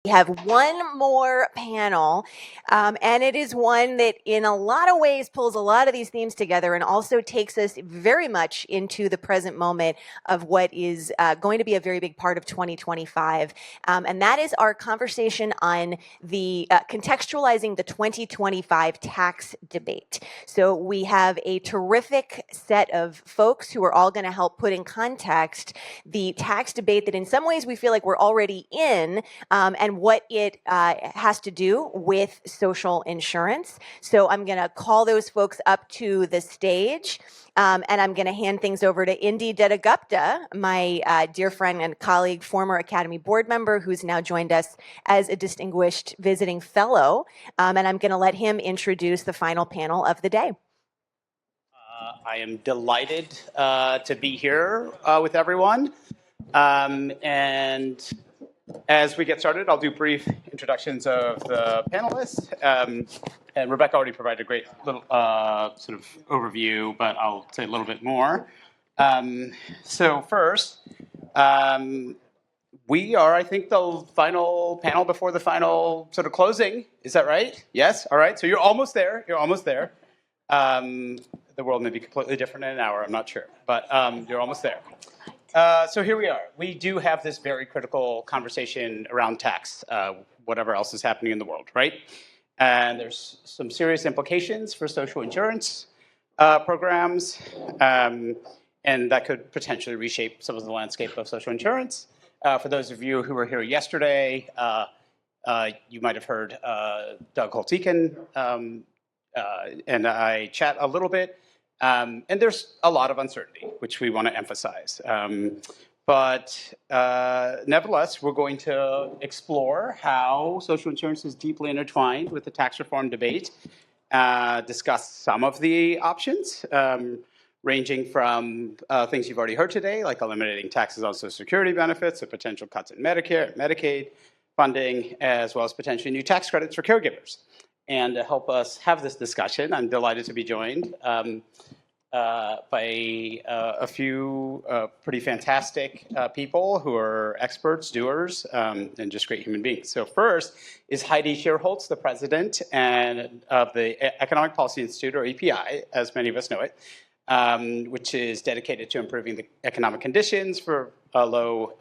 We have one more panel, and it is one that in a lot of ways pulls a lot of these themes together and also takes us very much into the present moment of what is going to be a very big part of 2025. And that is our conversation on the contextualizing the 2025 tax debate. So we have a terrific set of folks who are all going to help put in context the tax debate that in some ways we feel like we're already in, and what it has to do with social insurance. So I'm going to call those folks up to the stage, and I'm going to hand things over to Indi Dutta-Gupta, my dear friend and colleague, former Academy board member, who's now joined us as a distinguished visiting fellow, and I'm going to let him introduce the final panel of the day. I am delighted to be here with everyone, and as we get started, I'll do brief introductions of the panelists. And Rebecca already provided a great little sort of overview, but I'll say a little bit more. So first, we are, I think, the final panel before the final sort of closing. Is that right? Yes? All right. So you're almost there. You're almost there. The world may be completely different in an hour. I'm not sure. But you're almost there. So here we are. We do have this very critical conversation around tax, whatever else is happening in the world, right? And there's some serious implications for social insurance programs, and that could potentially reshape some of the landscape of social insurance. For those of you who were here yesterday, you might have heard Doug Holtz-Eakin and I chat a little bit. And there's a lot of uncertainty, which we want to emphasize. But nevertheless, we're going to explore how social insurance is deeply intertwined with the tax reform debate, discuss some of the options, ranging from things you've already heard today, like eliminating taxes on Social Security benefits or potential cuts in Medicare, Medicaid funding, as well as potentially new tax credits for caregivers. And to help us have this discussion, I'm delighted to be joined by a few pretty fantastic people who are experts, doers, and just great human beings. So first is Heidi Shierholz, the president of the Economic Policy Institute, or EPI, as many of us know it, which is dedicated to improving the economic conditions for low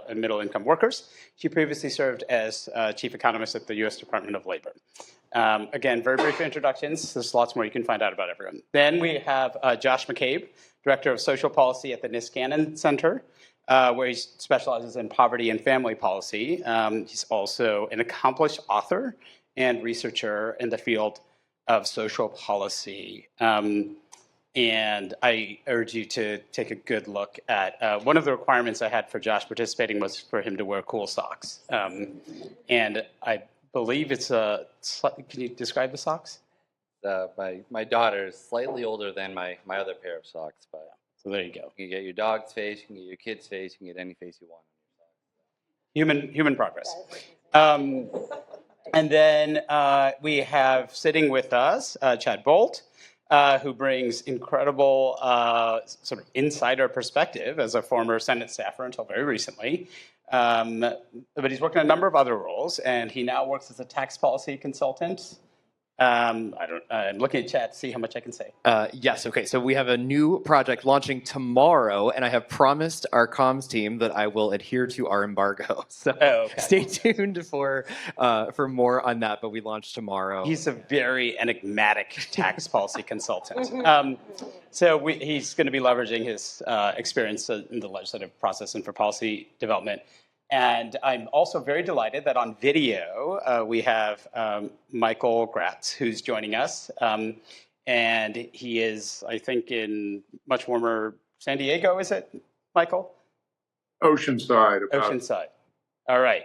and middle income workers. She previously served as chief economist at the U.S. Department of Labor. Again, very brief introductions. There's lots more you can find out about everyone. Then we have Josh McCabe, Director of Social Policy at the Niskanen Center, where he specializes in poverty and family policy. He's also an accomplished author and researcher in the field of social policy. And I urge you to take a good look at one of the requirements I had for Josh participating was for him to wear cool socks. And I believe it's a, can you describe the socks? My daughter is slightly older than my other pair of socks, but so there you go. You can get your dog's face, you can get your kid's face, you can get any face you want. Human progress. And then we have sitting with us Chad Bolt, who brings incredible sort of insider perspective as a former Senate staffer until very recently. But he's worked in a number of other roles, and he now works as a tax policy consultant. I'm looking at chat to see how much I can say. Yes, okay, so we have a new project launching tomorrow, and I have promised our comms team that I will adhere to our embargo. So Stay tuned for more on that, but we launch tomorrow. He's a very enigmatic tax policy consultant. So he's going to be leveraging his experience in the legislative process and for policy development. And I'm also very delighted that on video we have Michael Graetz, who's joining us. And he is, I think, in much warmer San Diego, is it, Michael? Oceanside. Oceanside. All right.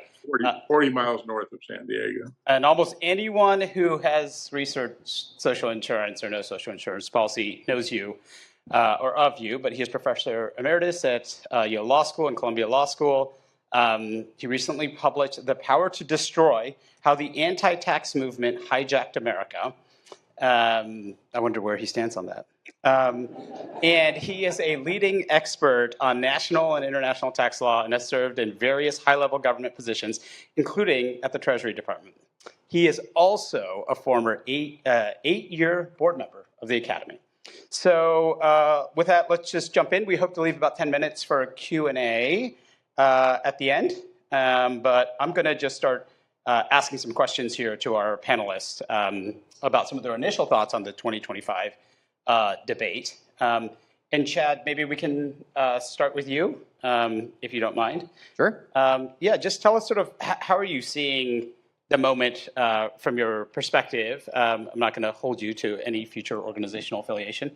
40 miles north of San Diego. And almost anyone who has researched social insurance or knows social insurance policy knows you or of you, but he is Professor Emeritus at Yale Law School and Columbia Law School. He recently published The Power to Destroy: How the Anti-Tax Movement Hijacked America. I wonder where he stands on that. And he is a leading expert on national and international tax law and has served in various high-level government positions, including at the Treasury Department. He is also a former eight-year board member of the Academy. So with that, let's just jump in. We hope to leave about 10 minutes for a Q&A at the end. But I'm going to just start asking some questions here to our panelists about some of their initial thoughts on the 2025 debate. And Chad, maybe we can start with you, if you don't mind. Sure. Yeah, just tell us sort of how are you seeing the moment from your perspective. I'm not going to hold you to any future organizational affiliation.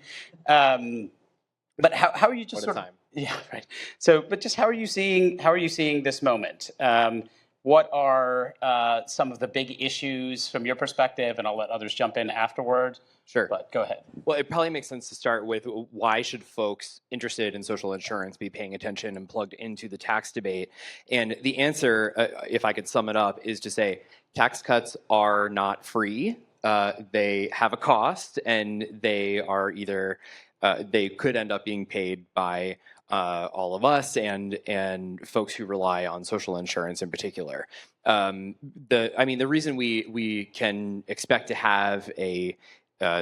But how are you just What a sort of, time. yeah, right. So, but just how are you seeing this moment? What are some of the big issues from your perspective? And I'll let others jump in afterward. Sure. But go ahead. Well, it probably makes sense to start with why should folks interested in social insurance be paying attention and plugged into the tax debate? And the answer, if I could sum it up, is to say tax cuts are not free. They have a cost, and they are either they could end up being paid by all of us and folks who rely on social insurance in particular. The reason we can expect to have a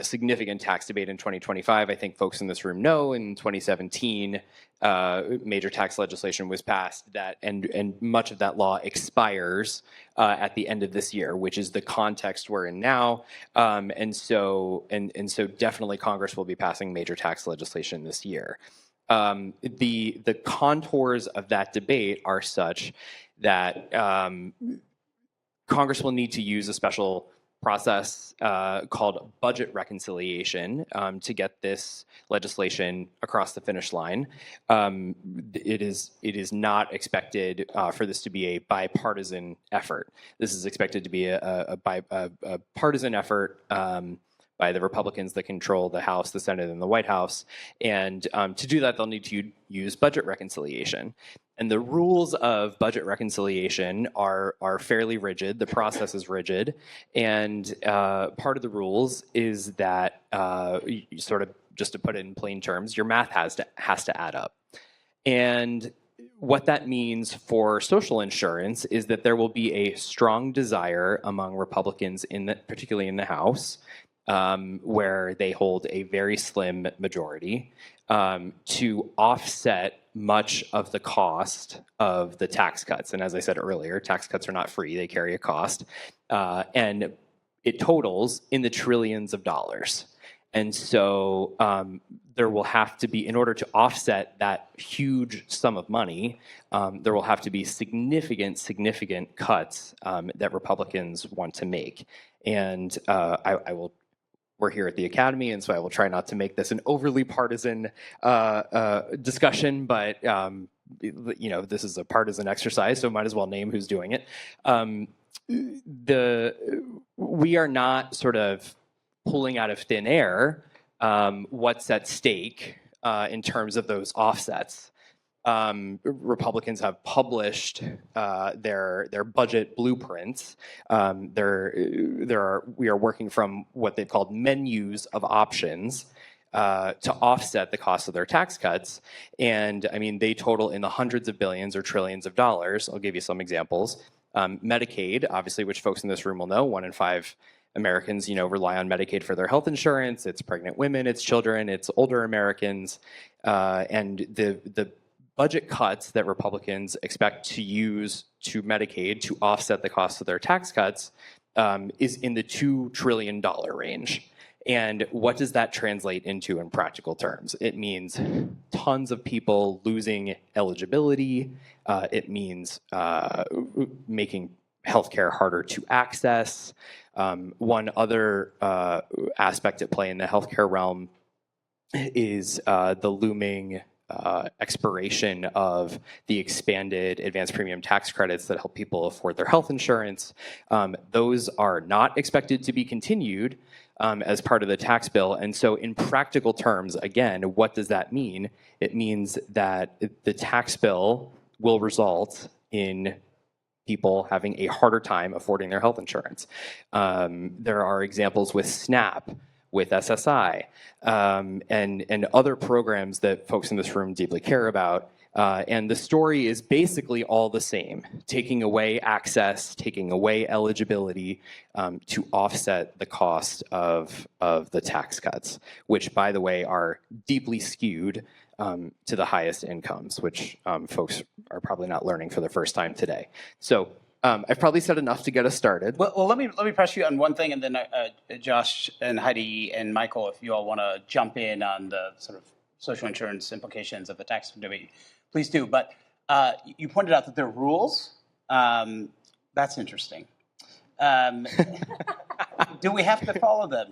significant tax debate in 2025, I think folks in this room know. In 2017, major tax legislation was passed and much of that law expires at the end of this year, which is the context we're in now. And so definitely Congress will be passing major tax legislation this year. The contours of that debate are such that Congress will need to use a special process called budget reconciliation to get this legislation across the finish line. It is not expected for this to be a bipartisan effort. This is expected to be a partisan effort by the Republicans that control the House, the Senate, and the White House. And to do that, they'll need to use budget reconciliation. And the rules of budget reconciliation are fairly rigid. The process is rigid. And part of the rules is that, sort of just to put it in plain terms, your math has to add up. And what that means for social insurance is that there will be a strong desire among Republicans, particularly in the House, where they hold a very slim majority, to offset much of the cost of the tax cuts. And as I said earlier, tax cuts are not free, they carry a cost. And it totals in the trillions of dollars. And so there will have to be, in order to offset that huge sum of money, there will have to be significant cuts that Republicans want to make. And we're here at the Academy, and so I will try not to make this an overly partisan discussion, but this is a partisan exercise, so might as well name who's doing it. We are not sort of pulling out of thin air what's at stake in terms of those offsets. Republicans have published their budget blueprints. We are working from what they've called menus of options to offset the cost of their tax cuts. And I mean, they total in the hundreds of billions or trillions of dollars. I'll give you some examples. Medicaid, obviously, which folks in this room will know, 1 in 5 Americans, rely on Medicaid for their health insurance. It's pregnant women, it's children, it's older Americans, and the budget cuts that Republicans expect to use to Medicaid to offset the cost of their tax cuts is in the $2 trillion range. And what does that translate into in practical terms? It means tons of people losing eligibility. It means making healthcare harder to access. One other aspect at play in the healthcare realm is the looming expiration of the expanded advanced premium tax credits that help people afford their health insurance. Those are not expected to be continued as part of the tax bill. And so in practical terms, again, what does that mean? It means that the tax bill will result in people having a harder time affording their health insurance. There are examples with SNAP with SSI, and other programs that folks in this room deeply care about. And the story is basically all the same, taking away access, taking away eligibility to offset the cost of the tax cuts, which, by the way, are deeply skewed to the highest incomes, which folks are probably not learning for the first time today. So I've probably said enough to get us started. Well, let me press you on one thing, and then Josh and Heidi and Michael, if you all want to jump in on the sort of social insurance implications of the tax debate, please do. But you pointed out that there are rules. That's interesting. Do we have to follow them?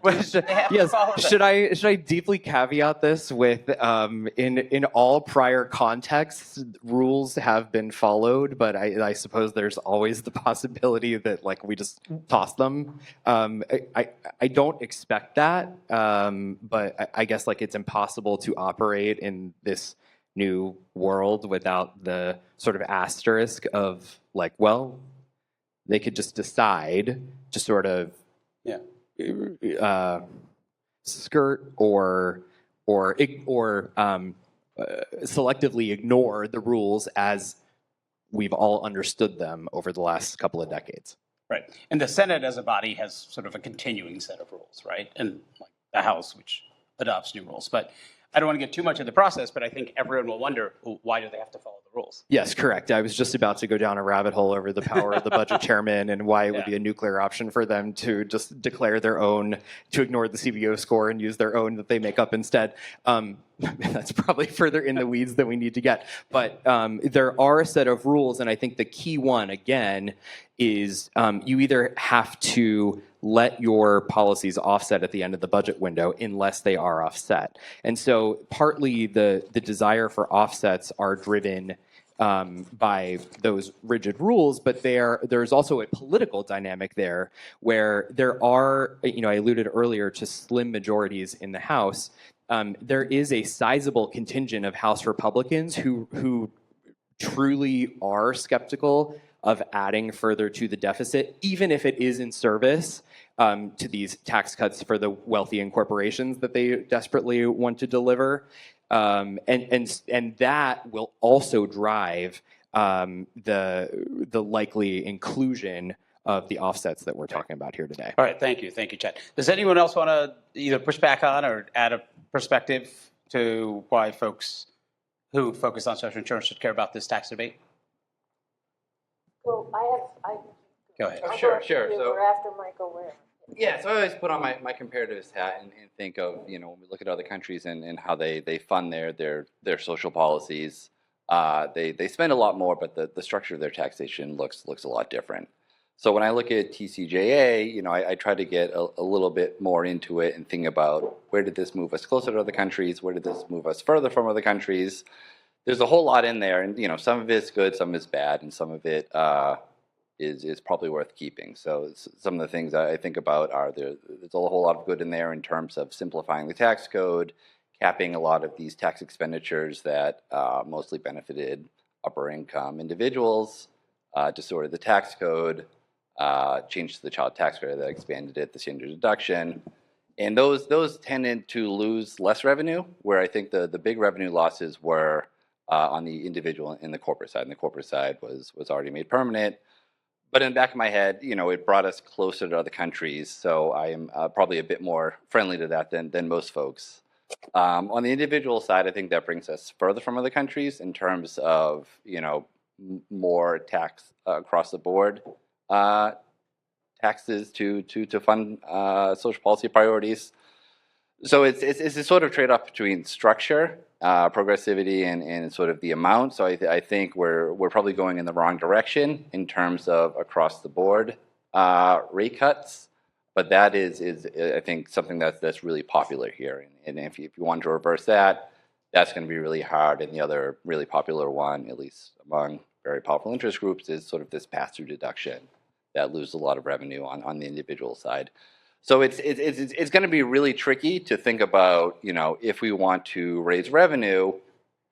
Should I deeply caveat this with in all prior contexts, rules have been followed, but I suppose there's always the possibility that like we just toss them. I don't expect that, but I guess like it's impossible to operate in this new world without the sort of asterisk of like, well, they could just decide to sort of skirt or selectively ignore the rules as we've all understood them over the last couple of decades. Right. And the Senate as a body has sort of a continuing set of rules, right? And like the House, which adopts new rules. But I don't want to get too much in the process, but I think everyone will wonder, well, why do they have to follow the rules? Yes, correct. I was just about to go down a rabbit hole over the power of the budget chairman and why it would be a nuclear option for them to just declare their own, to ignore the CBO score and use their own that they make up instead. That's probably further in the weeds than we need to get. But there are a set of rules, and I think the key one, again, is you either have to let your policies offset at the end of the budget window unless they are offset. And so partly the desire for offsets are driven by those rigid rules, but there's also a political dynamic there where there are, I alluded earlier to slim majorities in the House. There is a sizable contingent of House Republicans who truly are skeptical of adding further to the deficit, even if it is in service to these tax cuts for the wealthy and corporations that they desperately want to deliver. And that will also drive the likely inclusion of the offsets that we're talking about here today. All right, thank you, Chad. Does anyone else want to either push back on or add a perspective to why folks who focus on social insurance should care about this tax debate? So Go ahead. Sure. So after Michael Ware. yeah, so I always put on my comparatives hat and think of, when we look at other countries and how they fund their social policies, they spend a lot more, but the structure of their taxation looks a lot different. So when I look at TCJA, I try to get a little bit more into it and think about where did this move us closer to other countries, where did this move us further from other countries. There's a whole lot in there, and some of it's good, some is bad, and some of it is probably worth keeping. So some of the things I think about are there's a whole lot of good in there in terms of simplifying the tax code, capping a lot of these tax expenditures that mostly benefited upper income individuals, distorted the tax code, changed the child tax credit that expanded it, the standard deduction. And those tended to lose less revenue, where I think the big revenue losses were on the individual and the corporate side. And the corporate side was already made permanent. But in the back of my head, it brought us closer to other countries. So I am probably a bit more friendly to that than most folks. On the individual side, I think that brings us further from other countries in terms of, more tax across the board, taxes to fund social policy priorities. So it's a sort of trade-off between structure, progressivity, and sort of the amount. So I think we're probably going in the wrong direction in terms of across the board rate cuts. But that is I think something that's really popular here. And if you want to reverse that, that's going to be really hard. And the other really popular one, at least among very powerful interest groups, is sort of this pass-through deduction that loses a lot of revenue on the individual side. So it's going to be really tricky to think about, if we want to raise revenue,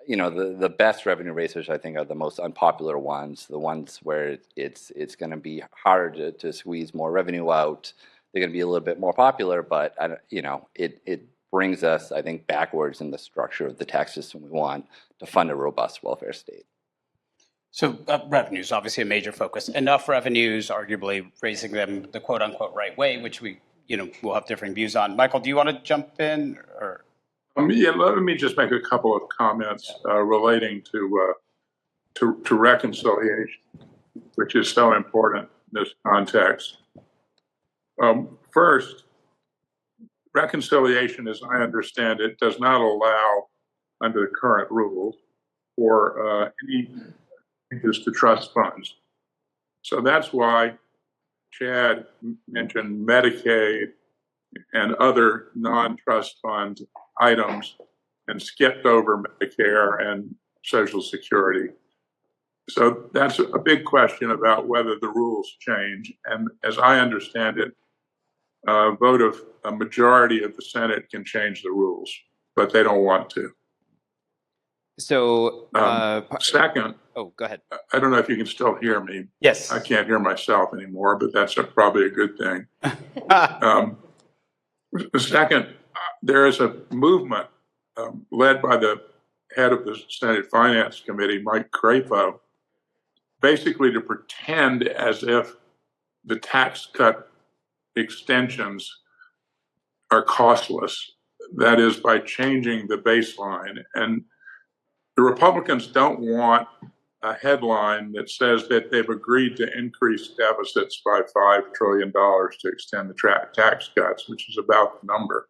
the best revenue raisers, I think, are the most unpopular ones, the ones where it's going to be hard to squeeze more revenue out. they're going to be a little bit more popular, but it brings us, I think, backwards in the structure of the tax system we want to fund a robust welfare state. So revenues, obviously a major focus. Enough revenues, arguably raising them the quote unquote right way, which we, will have differing views on. Michael, do you want to jump in or? Yeah, let me just make a couple of comments relating to reconciliation, which is so important in this context. First, reconciliation, as I understand it, does not allow, under the current rules, for any changes to trust funds. So that's why Chad mentioned Medicaid and other non-trust fund items and skipped over Medicare and Social Security. So that's a big question about whether the rules change. And as I understand it, a vote of a majority of the Senate can change the rules, but they don't want to. So, second, oh, go ahead. I don't know if you can still hear me. Yes. I can't hear myself anymore, but that's probably a good thing. Second, there is a movement led by the head of the Senate Finance Committee, Mike Crapo, basically to pretend as if the tax cut extensions are costless. That is, by changing the baseline. And the Republicans don't want a headline that says that they've agreed to increase deficits by $5 trillion to extend the tax cuts, which is about the number.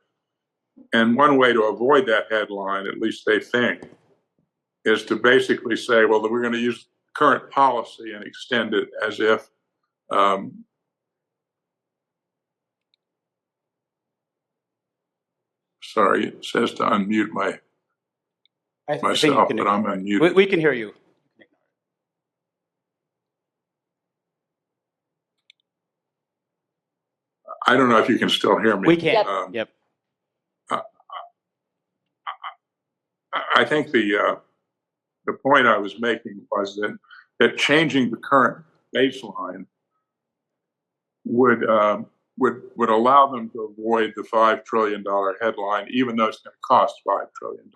And one way to avoid that headline, at least they think, is to basically say, well, we're going to use current policy and extend it as if sorry, it says to unmute myself, but I'm unmuted. We can hear you. I don't know if you can still hear me. We can. Yep. I think the point I was making was that changing the current baseline would allow them to avoid the $5 trillion headline, even though it's going to cost $5 trillion.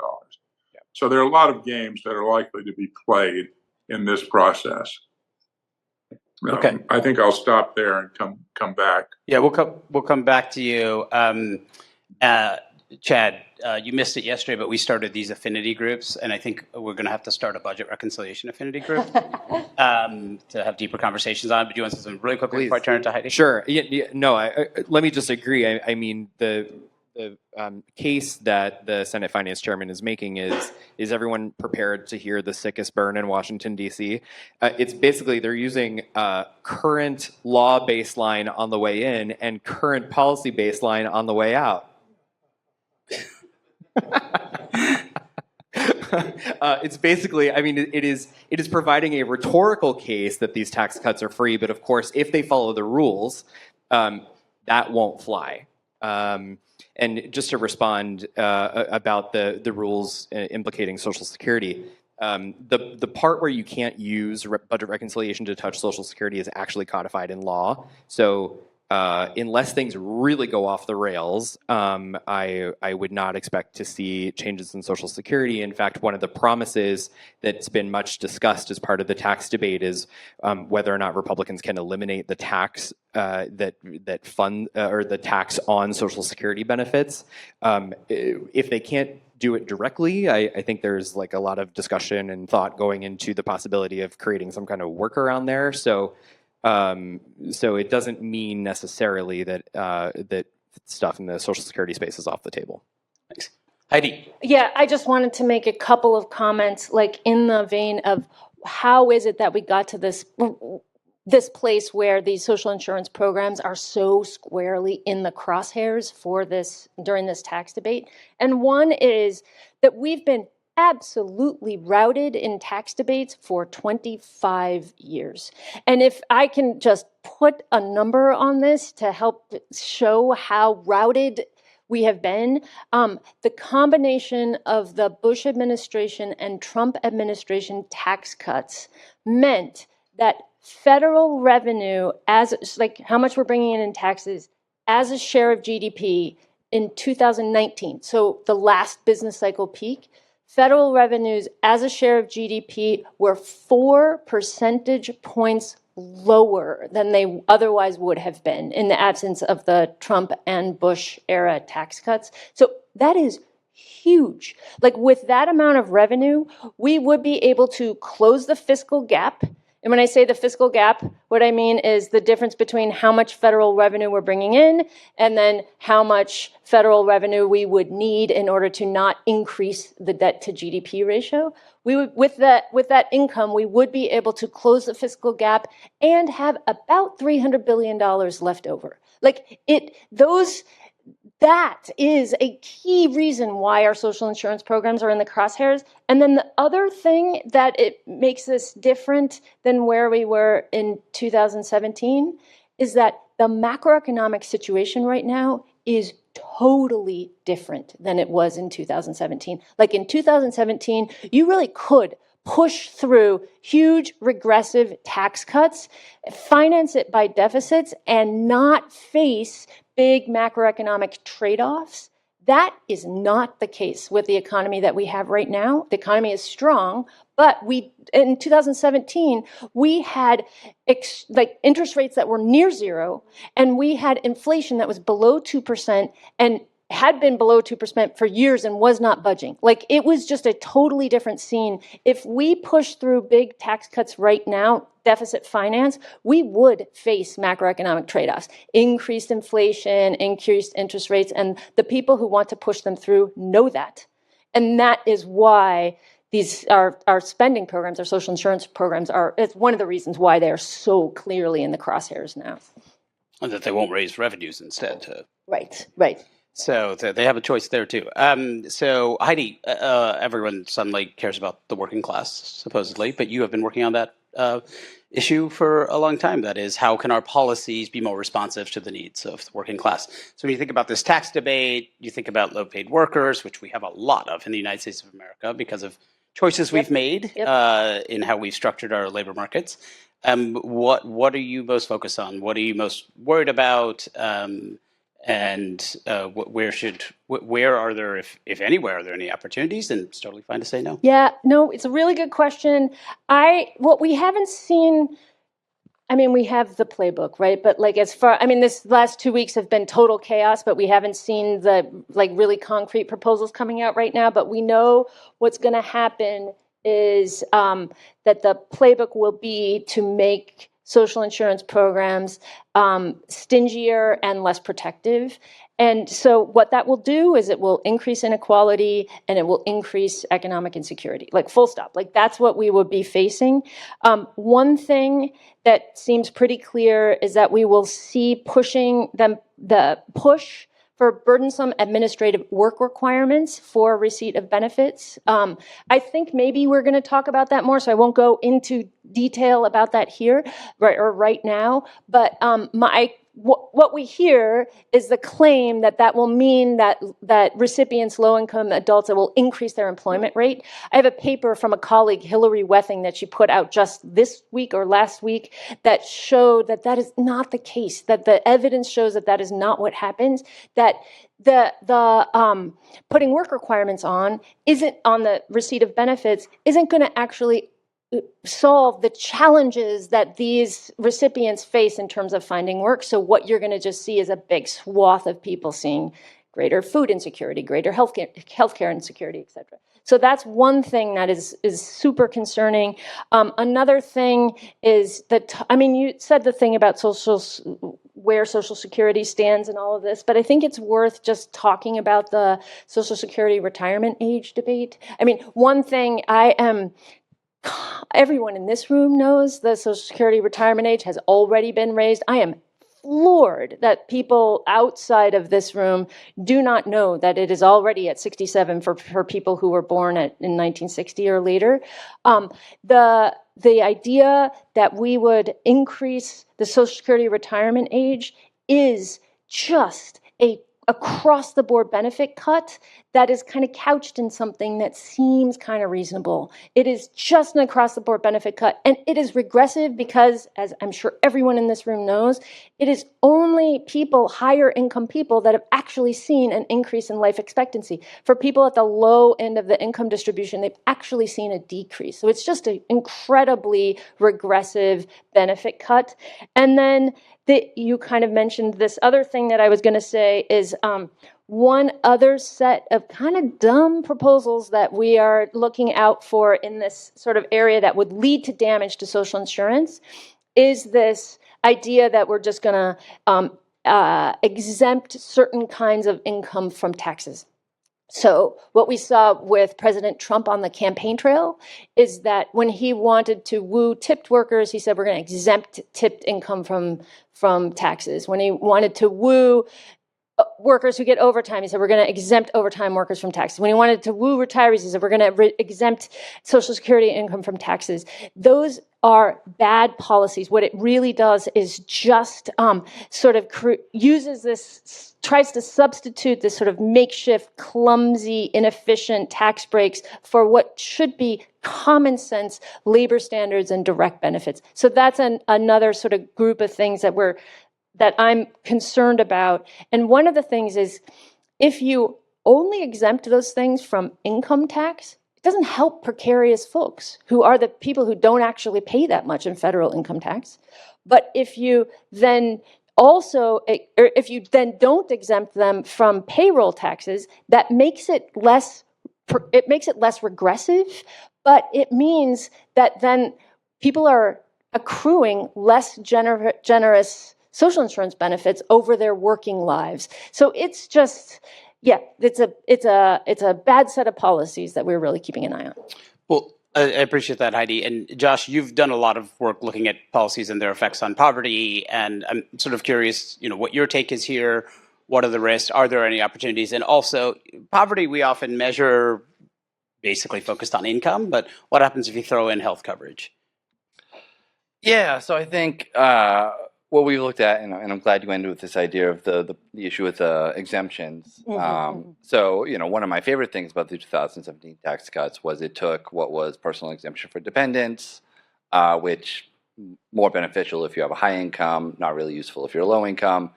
Yeah. So there are a lot of games that are likely to be played in this process. Okay. I think I'll stop there and come back. Yeah, we'll come back to you. Chad, you missed it yesterday, but we started these affinity groups, and I think we're going to have to start a budget reconciliation affinity group to have deeper conversations on. But do you want to say something really quickly before I turn it to Heidi? Sure. Let me just agree. I mean, the case that the Senate Finance Chairman is making is everyone prepared to hear the sickest burn in Washington, D.C.? It's basically they're using current law baseline on the way in and current policy baseline on the way out. It's basically, I mean, it is providing a rhetorical case that these tax cuts are free, but of course, if they follow the rules, that won't fly. And just to respond about the rules implicating Social Security, the part where you can't use budget reconciliation to touch Social Security is actually codified in law. So unless things really go off the rails, I would not expect to see changes in Social Security. In fact, one of the promises that's been much discussed as part of the tax debate is whether or not Republicans can eliminate the tax that fund or the tax on Social Security benefits. If they can't do it directly, I think there's like a lot of discussion and thought going into the possibility of creating some kind of workaround there. So it doesn't mean necessarily that that stuff in the Social Security space is off the table. Thanks. Heidi. Yeah, I just wanted to make a couple of comments, like in the vein of how is it that we got to this place where these social insurance programs are so squarely in the crosshairs for this during this tax debate. And one is that we've been absolutely routed in tax debates for 25 years. And if I can just put a number on this to help show how routed we have been, the combination of the Bush administration and Trump administration tax cuts meant that federal revenue, as like how much we're bringing in taxes, as a share of GDP in 2019, so the last business cycle peak, federal revenues as a share of GDP were 4 percentage points lower than they otherwise would have been in the absence of the Trump and Bush era tax cuts. So that is huge. Like, with that amount of revenue, we would be able to close the fiscal gap. And when I say the fiscal gap, what I mean is the difference between how much federal revenue we're bringing in and then how much federal revenue we would need in order to not increase the debt to GDP ratio. We would, with that income, we would be able to close the fiscal gap and have about $300 billion left over. That is a key reason why our social insurance programs are in the crosshairs. And then the other thing that it makes us different than where we were in 2017 is that the macroeconomic situation right now is totally different than it was in 2017. Like, in 2017, you really could push through huge regressive tax cuts, finance it by deficits, and not face big macroeconomic trade-offs. That is not the case with the economy that we have right now. The economy is strong, but in 2017, we had interest rates that were near zero, and we had inflation that was below 2% and had been below 2% for years and was not budging. Like, it was just a totally different scene. If we push through big tax cuts right now, deficit finance, we would face macroeconomic trade-offs, increased inflation, increased interest rates, and the people who want to push them through know that. And that is why our spending programs, our social insurance programs it's one of the reasons why they're so clearly in the crosshairs now. And that they won't raise revenues instead. Right. So they have a choice there too. So Heidi, everyone suddenly cares about the working class, supposedly, but you have been working on that issue for a long time. That is, how can our policies be more responsive to the needs of the working class? So when you think about this tax debate, you think about low-paid workers, which we have a lot of in the United States of America because of choices we've made in how we've structured our labor markets. What are you most focused on? What are you most worried about? Where are there, if anywhere, are there any opportunities? And it's totally fine to say no. Yeah, no, it's a really good question. What we haven't seen, we have the playbook, right? But this last 2 weeks have been total chaos, but we haven't seen the really concrete proposals coming out right now. But we know what's going to happen is that the playbook will be to make social insurance programs stingier and less protective. And so what that will do is it will increase inequality and it will increase economic insecurity, full stop. That's what we will be facing. One thing that seems pretty clear is that we will see the push for burdensome administrative work requirements for receipt of benefits. I think maybe we're going to talk about that more, so I won't go into detail about that here right now. But what we hear is the claim that will mean that recipients, low-income adults, that will increase their employment rate. I have a paper from a colleague, Hillary Wething, that she put out just this week or last week that showed that is not the case, that the evidence shows that is not what happens, that the putting work requirements on the receipt of benefits isn't going to actually solve the challenges that these recipients face in terms of finding work. So what you're going to just see is a big swath of people seeing greater food insecurity, greater healthcare insecurity, et cetera. So that's one thing that is super concerning. Another thing is that, you said the thing about where Social Security stands and all of this, but I think it's worth just talking about the Social Security retirement age debate. One thing everyone in this room knows the Social Security retirement age has already been raised. I am floored that people outside of this room do not know that it is already at 67 for people who were born in 1960 or later. The idea that we would increase the Social Security retirement age is just a across-the-board benefit cut that is kind of couched in something that seems kind of reasonable. It is just an across-the-board benefit cut, and it is regressive because, as I'm sure everyone in this room knows, it is only people, higher income people, that have actually seen an increase in life expectancy. For people at the low end of the income distribution, they've actually seen a decrease. So it's just an incredibly regressive benefit cut. And then you kind of mentioned this other thing that I was going to say is one other set of kind of dumb proposals that we are looking out for in this sort of area that would lead to damage to social insurance is this idea that we're just going to exempt certain kinds of income from taxes. So what we saw with President Trump on the campaign trail is that when he wanted to woo tipped workers, he said we're going to exempt tipped income from taxes. When he wanted to woo workers who get overtime, he said we're going to exempt overtime workers from taxes. When he wanted to woo retirees, he said we're going to exempt Social Security income from taxes. Those are bad policies. What it really does is just sort of uses this, tries to substitute this sort of makeshift, clumsy, inefficient tax breaks for what should be common sense labor standards and direct benefits. So that's another sort of group of things that I'm concerned about. And one of the things is if you only exempt those things from income tax, it doesn't help precarious folks who are the people who don't actually pay that much in federal income tax. But if you then also, or if you then don't exempt them from payroll taxes, that makes it less regressive, but it means that then people are accruing less generous social insurance benefits over their working lives. So it's just, it's a bad set of policies that we're really keeping an eye on. Well, I appreciate that, Heidi. And Josh, you've done a lot of work looking at policies and their effects on poverty. And I'm sort of curious, what your take is here. What are the risks? Are there any opportunities? And also, poverty we often measure basically focused on income, but what happens if you throw in health coverage? Yeah, so I think what we looked at, and I'm glad you ended with this idea of the issue with exemptions. So, one of my favorite things about the 2017 tax cuts was it took what was personal exemption for dependents, which more beneficial if you have a high income, not really useful if you're low income,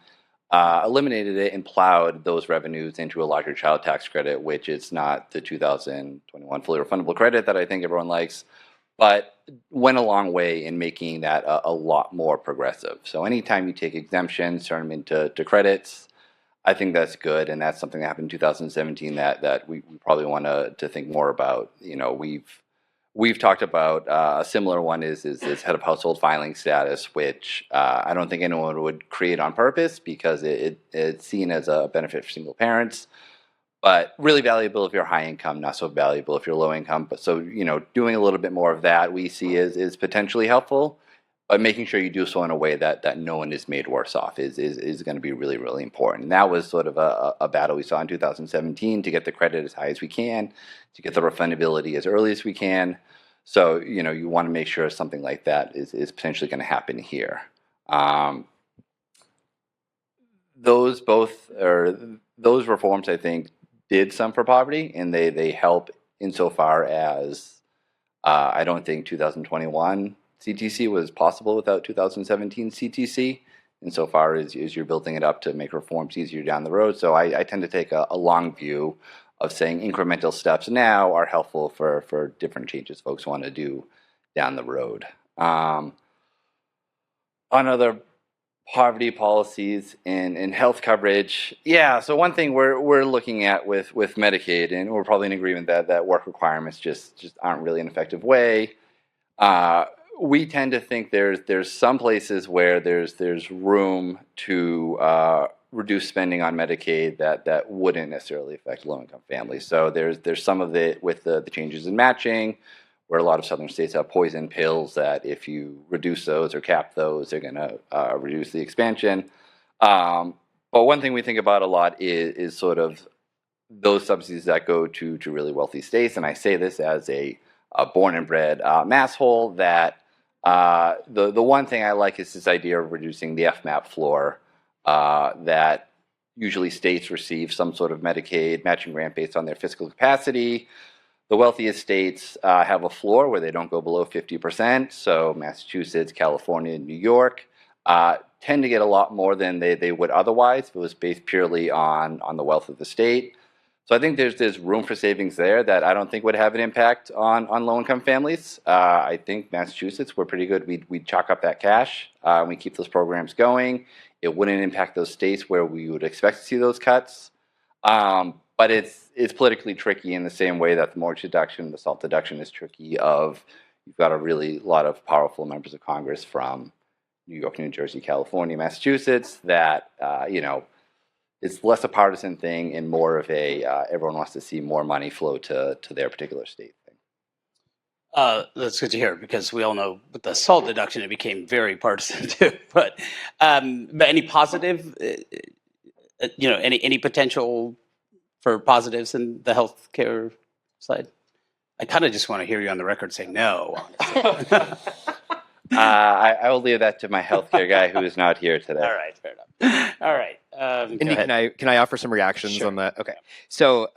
eliminated it and plowed those revenues into a larger child tax credit, which is not the 2021 fully refundable credit that I think everyone likes, but went a long way in making that a lot more progressive. So anytime you take exemptions, turn them into credits, I think that's good, and that's something that happened in 2017 that we probably want to think more about. We've talked about a similar one is head of household filing status, which I don't think anyone would create on purpose because it's seen as a benefit for single parents, but really valuable if you're high income, not so valuable if you're low income. But so, doing a little bit more of that we see is potentially helpful, but making sure you do so in a way that no one is made worse off is going to be really, really important. And that was sort of a battle we saw in 2017 to get the credit as high as we can, to get the refundability as early as we can. So, you want to make sure something like that is potentially going to happen here. Those reforms, I think, did some for poverty, and they help insofar as I don't think 2021 CTC was possible without 2017 CTC, insofar as you're building it up to make reforms easier down the road. So I tend to take a long view of saying incremental steps now are helpful for different changes folks want to do down the road. On other poverty policies and health coverage, so one thing we're looking at with Medicaid, and we're probably in agreement that work requirements just aren't really an effective way. We tend to think there's some places where there's room to reduce spending on Medicaid that wouldn't necessarily affect low-income families. So there's some of it with the changes in matching, where a lot of southern states have poison pills that if you reduce those or cap those, they're going to reduce the expansion. But one thing we think about a lot is sort of those subsidies that go to really wealthy states. And I say this as a born and bred masshole, that the one thing I like is this idea of reducing the FMAP floor, that usually states receive some sort of Medicaid matching grant based on their fiscal capacity. The wealthiest states have a floor where they don't go below 50%. So Massachusetts, California, and New York tend to get a lot more than they would otherwise if it was based purely on the wealth of the state. So I think there's room for savings there that I don't think would have an impact on low-income families. I think Massachusetts, we're pretty good. We'd chalk up that cash and we keep those programs going. It wouldn't impact those states where we would expect to see those cuts. But it's politically tricky in the same way that the mortgage deduction, the SALT deduction is tricky. You've got a really lot of powerful members of Congress from New York, New Jersey, California, Massachusetts that it's less a partisan thing and more of a everyone wants to see more money flow to their particular state thing. That's good to hear, because we all know with the SALT deduction it became very partisan too. But any positive, any potential for positives in the healthcare side? I kind of just want to hear you on the record say no. I will leave that to my healthcare guy who is not here today. All right, fair enough. All right. Indi, can I offer some reactions Sure. on that? Okay. So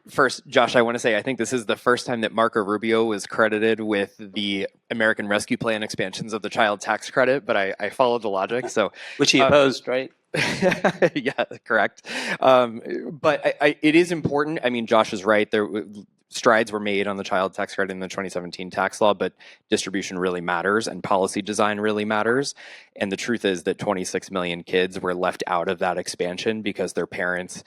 first, Josh, I want to say I think this is the first time that Marco Rubio was credited with the American Rescue Plan expansions of the child tax credit, but I followed the logic. So Which he opposed, right? yeah, correct. But it is important. I mean, Josh is right. Strides were made on the child tax credit in the 2017 tax law, but distribution really matters and policy design really matters. And the truth is that 26 million kids were left out of that expansion because their parents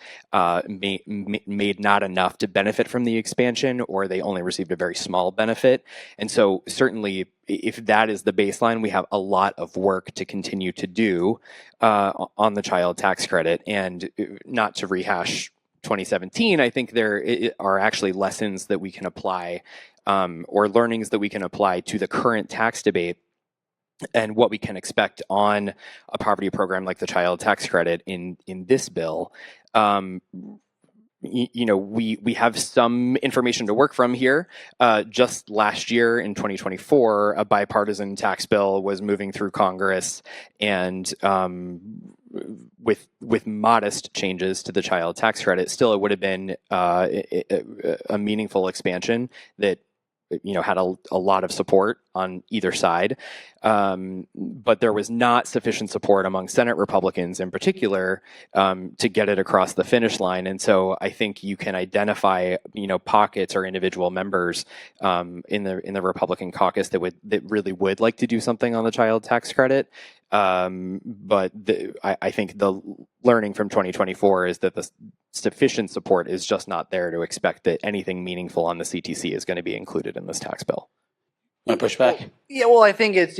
made not enough to benefit from the expansion, or they only received a very small benefit. And so certainly, if that is the baseline, we have a lot of work to continue to do on the child tax credit. And not to rehash 2017, I think there are actually lessons that we can apply or learnings that we can apply to the current tax debate and what we can expect on a poverty program like the child tax credit in this bill. We have some information to work from here. Just last year in 2024, a bipartisan tax bill was moving through Congress, and with modest changes to the child tax credit, still it would have been a meaningful expansion that had a lot of support on either side. But there was not sufficient support among Senate Republicans in particular to get it across the finish line. And so I think you can identify, pockets or individual members in the Republican caucus that really would like to do something on the child tax credit. But I think the learning from 2024 is that the sufficient support is just not there to expect that anything meaningful on the CTC is going to be included in this tax bill. Want to push back? Yeah, well, I think it's,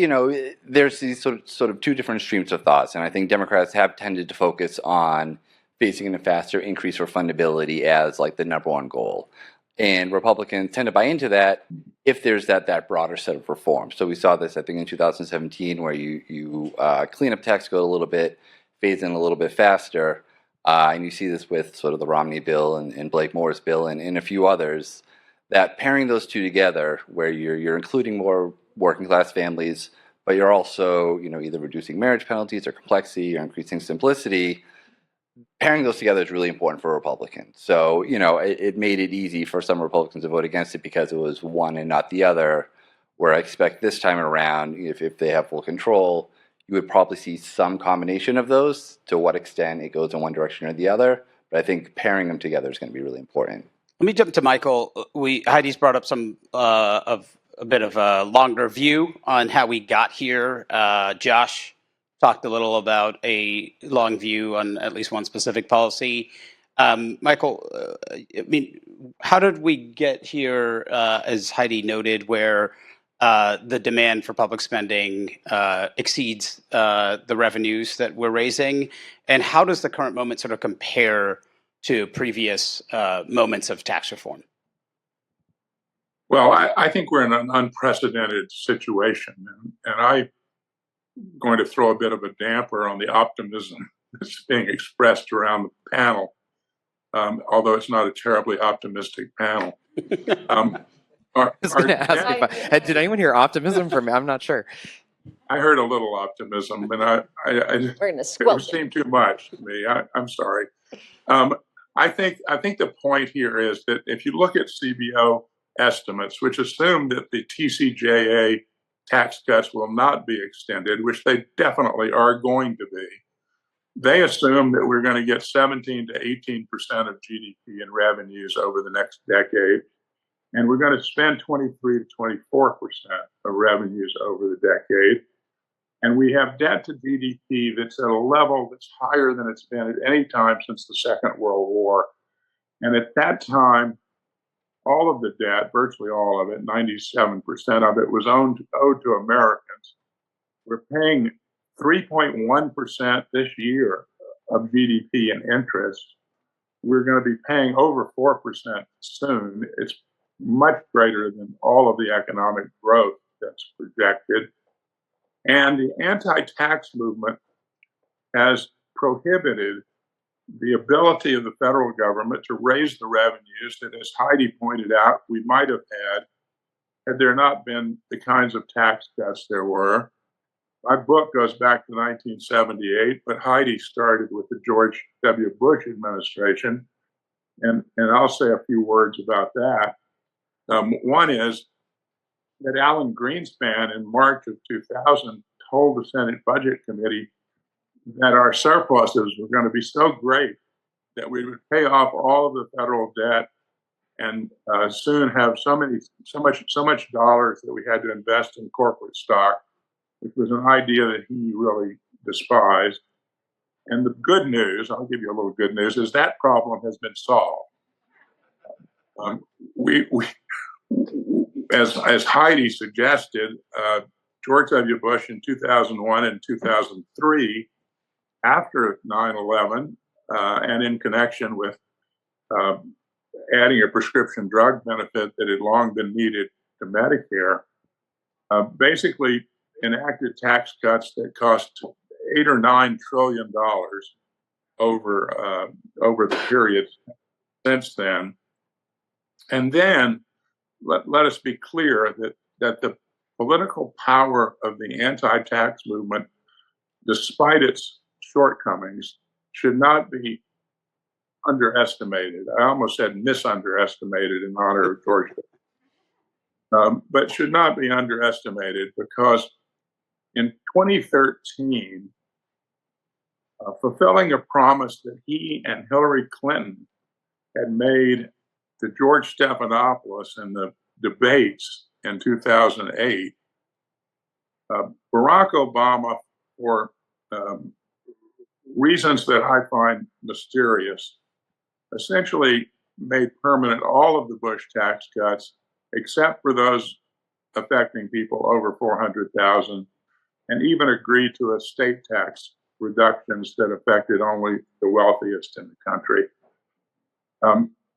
there's these sort of two different streams of thoughts. And I think Democrats have tended to focus on facing a faster increase for fundability as like the number one goal. And Republicans tend to buy into that if there's that broader set of reforms. So we saw this, I think, in 2017, where you clean up tax code a little bit, phase in a little bit faster. And you see this with sort of the Romney bill and Blake Moore's bill and a few others, that pairing those two together, where you're including more working class families, but you're also either reducing marriage penalties or complexity or increasing simplicity. Pairing those together is really important for Republicans. So, it made it easy for some Republicans to vote against it because it was one and not the other, where I expect this time around, if they have full control, you would probably see some combination of those. To what extent it goes in one direction or the other. But I think pairing them together is going to be really important. Let me jump to Michael. Heidi's brought up some of a bit of a longer view on how we got here. Josh talked a little about a long view on at least one specific policy. Michael, how did we get here, as Heidi noted, where the demand for public spending exceeds the revenues that we're raising? And how does the current moment sort of compare to previous moments of tax reform? Well, I think we're in an unprecedented situation, and I'm going to throw a bit of a damper on the optimism that's being expressed around the panel, although it's not a terribly optimistic panel. I was going to ask did anyone hear optimism from me? I'm not sure. I heard a little optimism, and We're going to it squelch it. seemed too much to me. I'm sorry. I think the point here is that if you look at CBO estimates, which assume that the TCJA tax cuts will not be extended, which they definitely are going to be, they assume that we're going to get 17 to 18% of GDP in revenues over the next decade, and we're going to spend 23 to 24% of revenues over the decade. And we have debt to GDP that's at a level that's higher than it's been at any time since the Second World War. And at that time, all of the debt, virtually all of it, 97% of it, was owed to Americans. We're paying 3.1% this year of GDP in interest. We're going to be paying over 4% soon. It's much greater than all of the economic growth that's projected. And the anti-tax movement has prohibited the ability of the federal government to raise the revenues that, as Heidi pointed out, we might have had there not been the kinds of tax cuts there were. My book goes back to 1978, but Heidi started with the George W. Bush administration, and I'll say a few words about that. One is that Alan Greenspan in March of 2000 told the Senate Budget Committee that our surpluses were going to be so great that we would pay off all of the federal debt and soon have so much dollars that we had to invest in corporate stock, which was an idea that he really despised. And the good news, I'll give you a little good news, is that problem has been solved. As Heidi suggested, George W. Bush in 2001 and 2003, after 9/11, and in connection with adding a prescription drug benefit that had long been needed to Medicare, basically enacted tax cuts that cost $8 or $9 trillion over the period since then. And then let us be clear that the political power of the anti-tax movement, despite its shortcomings, should not be underestimated. I almost said misunderestimated in honor of George. But should not be underestimated, because in 2013, fulfilling a promise that he and Hillary Clinton had made to George Stephanopoulos in the debates in 2008, Barack Obama, for reasons that I find mysterious, essentially made permanent all of the Bush tax cuts, except for those affecting people over 400,000, and even agreed to estate tax reductions that affected only the wealthiest in the country.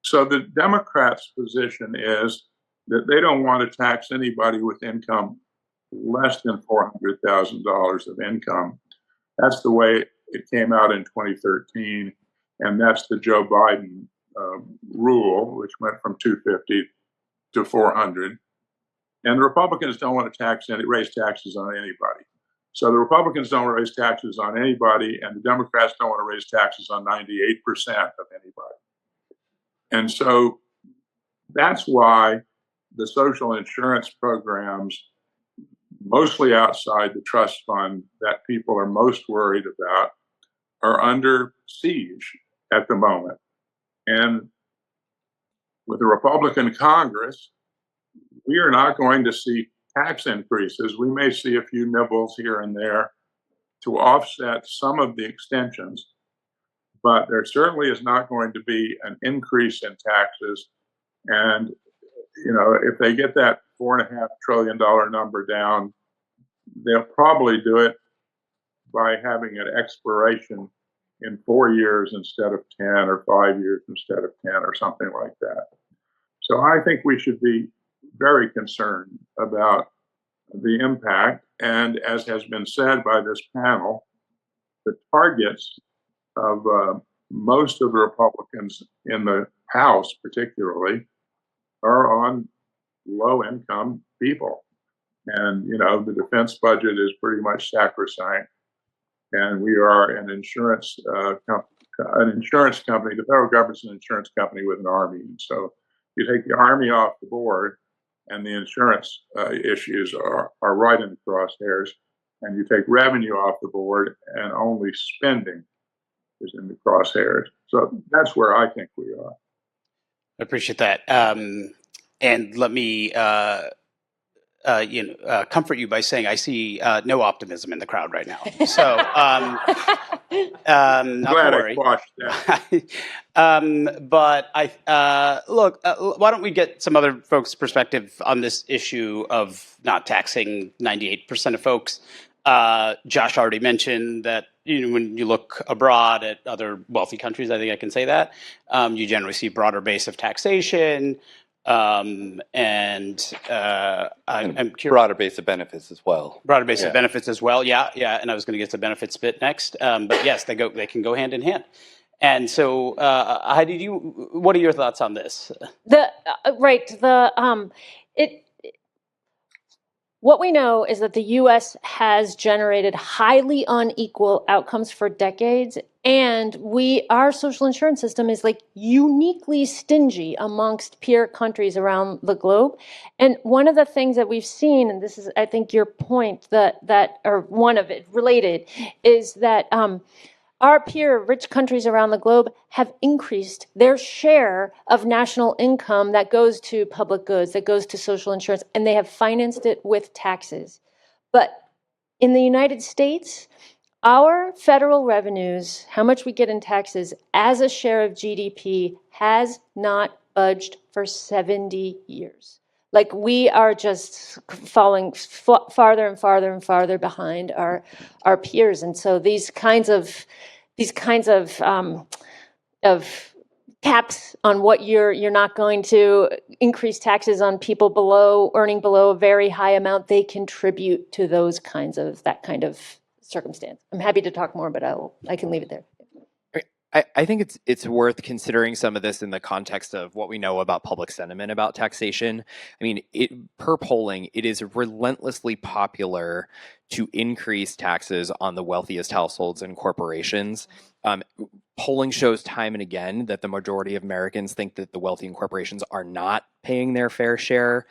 So the Democrats' position is that they don't want to tax anybody with income less than $400,000 of income. That's the way it came out in 2013, and that's the Joe Biden rule, which went from 250 to 400. And the Republicans don't want to raise taxes on anybody. So the Republicans don't raise taxes on anybody, and the Democrats don't want to raise taxes on 98% of anybody. And so that's why the social insurance programs, mostly outside the trust fund, that people are most worried about, are under siege at the moment. And with a Republican Congress, we are not going to see tax increases. We may see a few nibbles here and there to offset some of the extensions, but there certainly is not going to be an increase in taxes. And, if they get that $4.5 trillion number down, they'll probably do it by having an expiration in 4 years instead of 10, or 5 years instead of 10, or something like that. So I think we should be very concerned about the impact. And as has been said by this panel, the targets of most of the Republicans in the House, particularly, are on low-income people. And, the defense budget is pretty much sacrosanct. And we are an insurance company. The federal government's an insurance company with an army. And so you take the army off the board, and the insurance issues are right in the crosshairs. And you take revenue off the board, and only spending is in the crosshairs. So that's where I think we are. I appreciate that. And let me comfort you by saying I see no optimism in the crowd right now. So not Glad to I worry. quashed that. But look, why don't we get some other folks' perspective on this issue of not taxing 98% of folks? Josh already mentioned that when you look abroad at other wealthy countries, I think I can say that, you generally see a broader base of taxation. I'm curious. Broader base of benefits as well. Broader base of benefits as well. Yeah. And I was going to get to benefits bit next. But yes, they can go hand in hand. And so, Heidi, what are your thoughts on this? What we know is that the U.S. has generated highly unequal outcomes for decades, and our social insurance system is uniquely stingy amongst peer countries around the globe. And one of the things that we've seen, and this is, I think, your point or one of it related, is that our peer rich countries around the globe have increased their share of national income that goes to public goods, that goes to social insurance, and they have financed it with taxes. But in the United States, our federal revenues, how much we get in taxes as a share of GDP, has not budged for 70 years. We are just falling farther and farther and farther behind our peers. And so these kinds of caps on what you're not going to increase taxes on people earning below a very high amount, they contribute to that kind of circumstance. I'm happy to talk more, but I can leave it there. I think it's worth considering some of this in the context of what we know about public sentiment about taxation. I mean, per polling, it is relentlessly popular to increase taxes on the wealthiest households and corporations. Polling shows time and again that the majority of Americans think that the wealthy and corporations are not paying their fair share.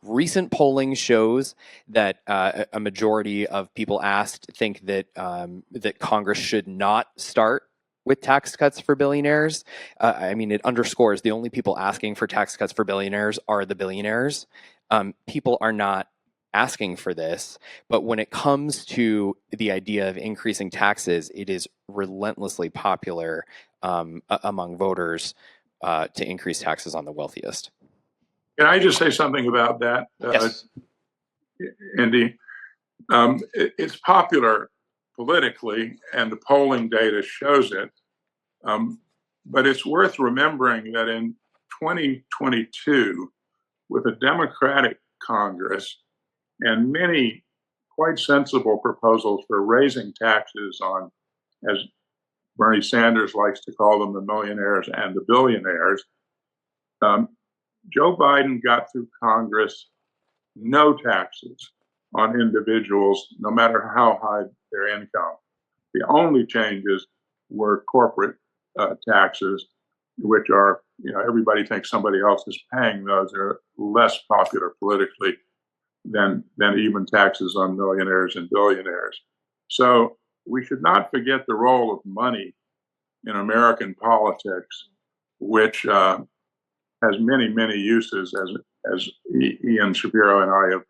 Recent polling shows that a majority of people asked think that that Congress should not start with tax cuts for billionaires. It underscores the only people asking for tax cuts for billionaires are the billionaires. People are not asking for this, but when it comes to the idea of increasing taxes, it is relentlessly popular among voters to increase taxes on the wealthiest. Can I just say something about that, Yes. Indi? It's popular politically, and the polling data shows it. But it's worth remembering that in 2022, with a Democratic Congress and many quite sensible proposals for raising taxes on, as Bernie Sanders likes to call them, the millionaires and the billionaires, Joe Biden got through Congress no taxes on individuals, no matter how high their income. The only changes were corporate taxes, which are, everybody thinks somebody else is paying those. They're less popular politically than even taxes on millionaires and billionaires. So we should not forget the role of money in American politics, which has many, many uses, as Ian Shapiro and I have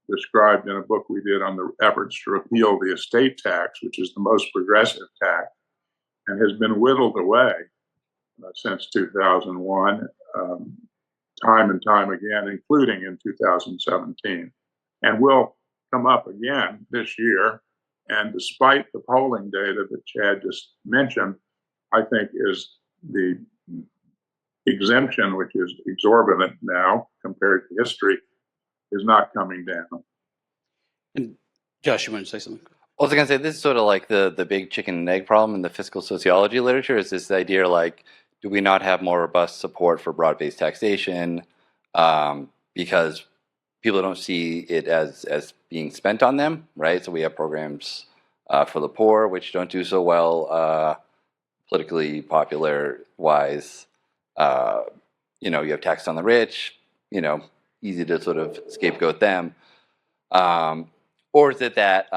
described in a book we did on the efforts to repeal the estate tax, which is the most progressive tax, and has been whittled away since 2001, time and time again, including in 2017, and will come up again this year. And despite the polling data that Chad just mentioned, I think is the exemption, which is exorbitant now compared to history, is not coming down. And Josh, you want to say something? I was going to say, this is sort of like the big chicken and egg problem in the fiscal sociology literature, is this idea do we not have more robust support for broad-based taxation because people don't see it as being spent on them, right? So we have programs for the poor, which don't do so well politically popular wise. You have tax on the rich, easy to sort of scapegoat them. Or is it that,